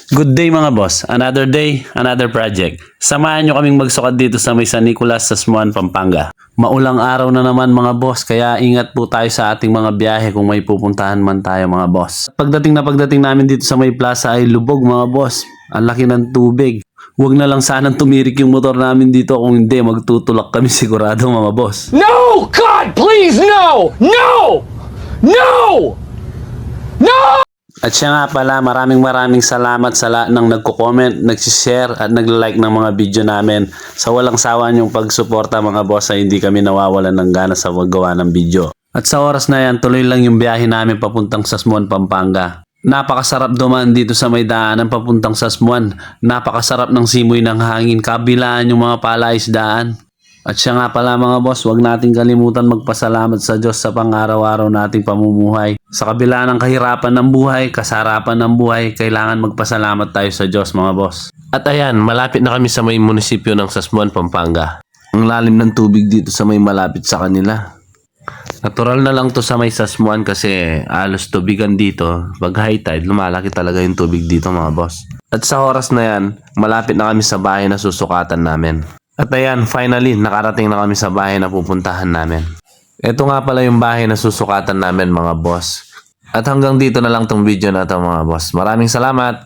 Good day mga boss. Another day, another project. Samahan nyo kaming magsukat dito sa may San Nicolas sa Smuan, Pampanga. Maulang araw na naman mga boss, kaya ingat po tayo sa ating mga biyahe kung may pupuntahan man tayo mga boss. Pagdating namin dito sa may plaza ay lubog mga boss. Ang laki ng tubig. Huwag na lang sanang tumirik yung motor namin dito, kung hindi magtutulak kami sigurado mga boss. No! God, please, no! No! No! No! At siya nga pala, maraming salamat sa lahat ng nagko-comment, nagsishare at nagla-like ng mga video namin. Sa walang sawa niyong pagsuporta mga boss ay hindi kami nawawalan ng gana sa paggawa ng video. At sa oras na yan, tuloy lang yung biyahe namin papuntang Sasmuan, Pampanga. Napakasarap dumaan dito sa may daanan papuntang Sasmuan. Napakasarap ng simoy ng hangin, kabilaan yung mga palaisdaan. At siya nga pala mga boss, huwag nating kalimutan magpasalamat sa Diyos sa pang-araw-araw nating pamumuhay. Sa kabila ng kahirapan ng buhay, kasarapan ng buhay, kailangan magpasalamat tayo sa Diyos mga boss. At ayan, malapit na kami sa may munisipyo ng Sasmuan, Pampanga. Ang lalim ng tubig dito sa may malapit sa kanila. Natural na lang to sa may Sasmuan kasi alos tubigan dito. Pag high tide, lumalaki talaga yung tubig dito mga boss. At sa oras na yan, malapit na kami sa bahay na susukatan namin. At ayan, finally, nakarating na kami sa bahay na pupuntahan namin. Ito nga pala yung bahay na susukatan namin mga boss. At hanggang dito na lang tong video na to mga boss. Maraming salamat!